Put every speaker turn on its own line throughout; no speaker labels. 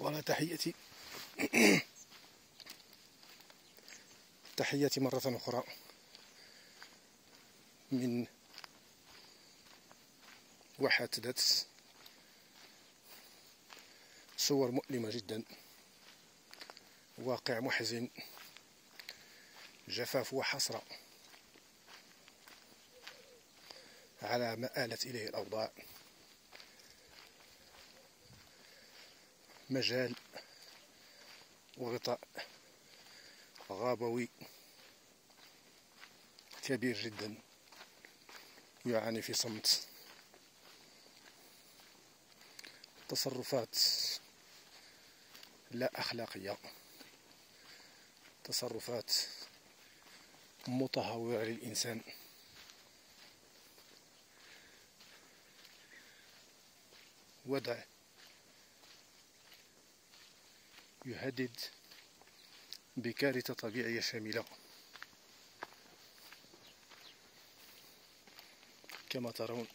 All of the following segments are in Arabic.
ولا تحياتي تحياتي مرة أخرى من واحة داتس. صور مؤلمة جدا، واقع محزن، جفاف وحسرة على ما آلت إليه الأوضاع. مجال وغطاء غابوي كبير جدا يعاني في صمت. تصرفات لا أخلاقية، تصرفات متهورة للإنسان. وضع يهدد بكارثة طبيعية شاملة. كما ترون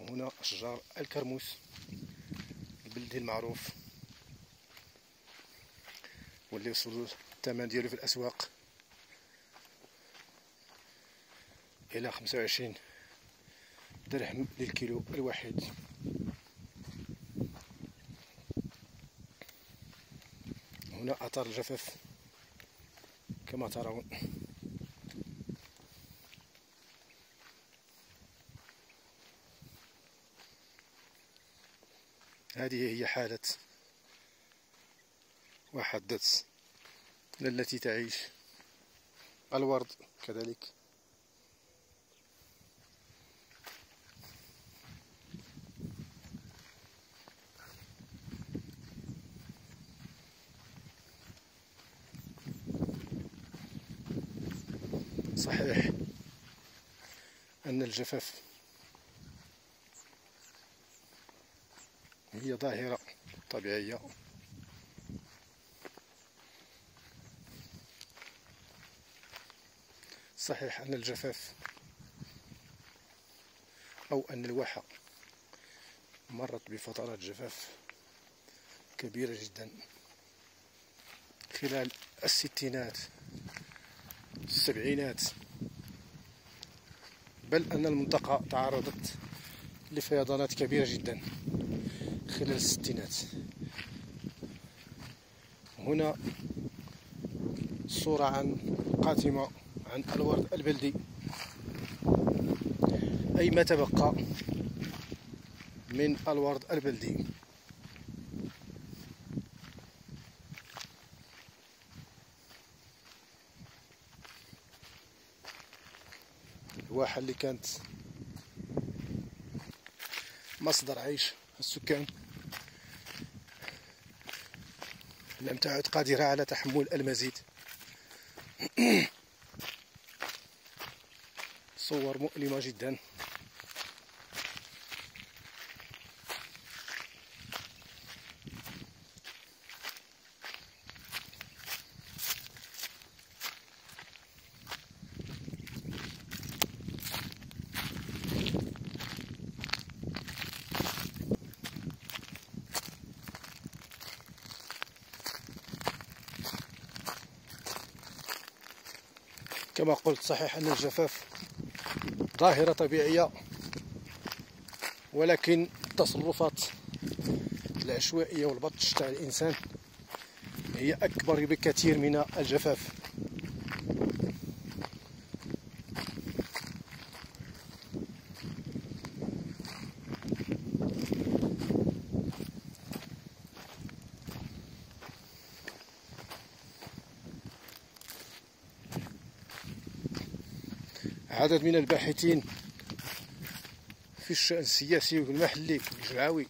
هنا أشجار الكرموس البلدي المعروف، واللي وصلوا الثمن ديالو في الأسواق إلى 25 درهم للكيلو الواحد. هنا آثار الجفاف كما ترون. هذه هي حالة واحة داتس التي تعيش. الورد كذلك. صحيح أن الجفاف هي ظاهرة طبيعية، صحيح أن الجفاف أو أن الواحة مرت بفترات جفاف كبيرة جدا خلال الستينات السبعينات، بل أن المنطقة تعرضت لفيضانات كبيرة جدا خلال الستينات. هنا صورة قاتمة عن الورد البلدي، أي ما تبقى من الورد البلدي. الواحة اللي كانت مصدر عيش السكان لم تعد قادرة على تحمل المزيد. صور مؤلمة جدا. كما قلت، صحيح أن الجفاف ظاهرة طبيعية، ولكن التصرفات العشوائية والبطش تاع الإنسان هي أكبر بكثير من الجفاف. عدد من الباحثين في الشأن السياسي والمحلي والجمعوي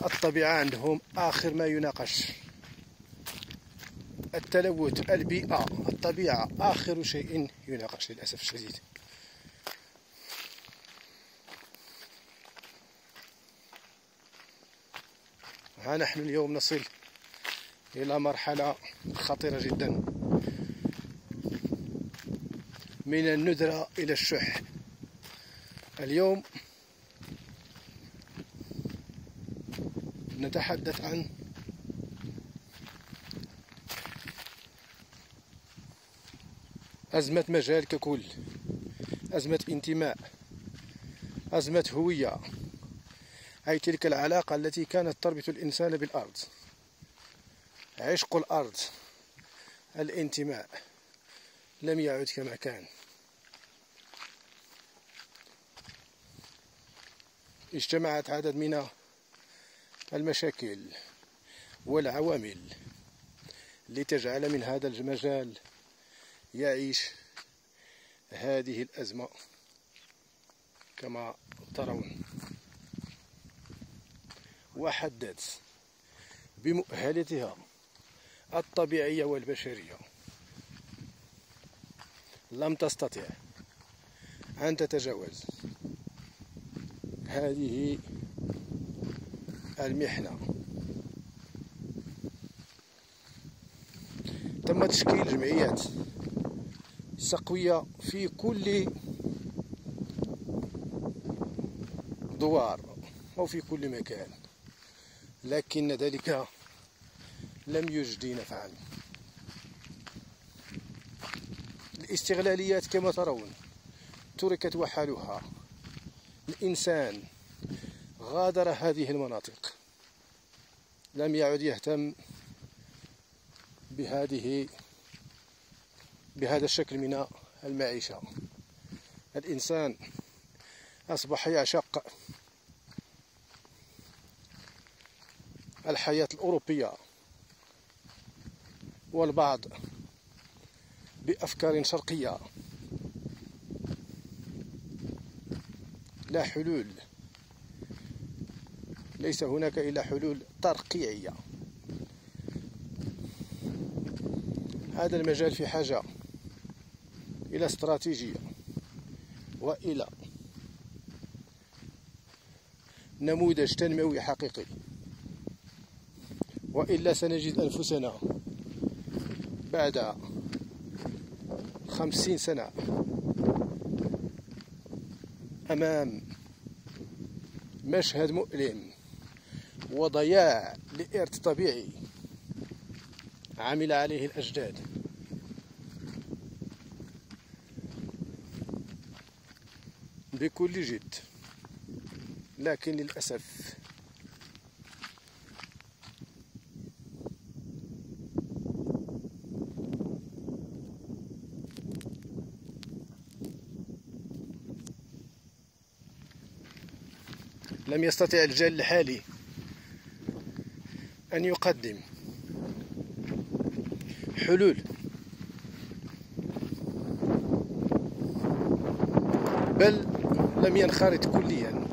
الطبيعة عندهم آخر ما يناقش. التلوث، البيئة، الطبيعة آخر شيء يناقش للأسف الشديد. ها نحن اليوم نصل إلى مرحلة خطيرة جدا، من الندرة إلى الشح. اليوم نتحدث عن أزمة مجال ككل، أزمة انتماء، أزمة هوية، أي تلك العلاقة التي كانت تربط الإنسان بالأرض، عشق الأرض، الانتماء، لم يعد كما كان. اجتمعت عدد من المشاكل والعوامل لتجعل من هذا المجال يعيش هذه الأزمة كما ترون، وحدت بمؤهلتها الطبيعية والبشرية لم تستطع أن تتجاوز هذه المحنة. تم تشكيل جمعيات سقوية في كل دوار أو في كل مكان، لكن ذلك لم يجدي نفعا. الاستغلاليات كما ترون تركت وحالها، الإنسان غادر هذه المناطق، لم يعد يهتم بهذا الشكل من المعيشة. الإنسان أصبح يعشق الحياة الأوروبية، والبعض بأفكار شرقية. لا حلول، ليس هناك إلا حلول ترقيعية. هذا المجال في حاجة إلى استراتيجية وإلى نموذج تنموي حقيقي، وإلا سنجد أنفسنا بعد 50 سنة أمام مشهد مؤلم وضياع لإرث طبيعي عمل عليه الأجداد. بكل جد، لكن للأسف لم يستطع الجيل الحالي أن يقدم حلول، بل لم ينخرط كليا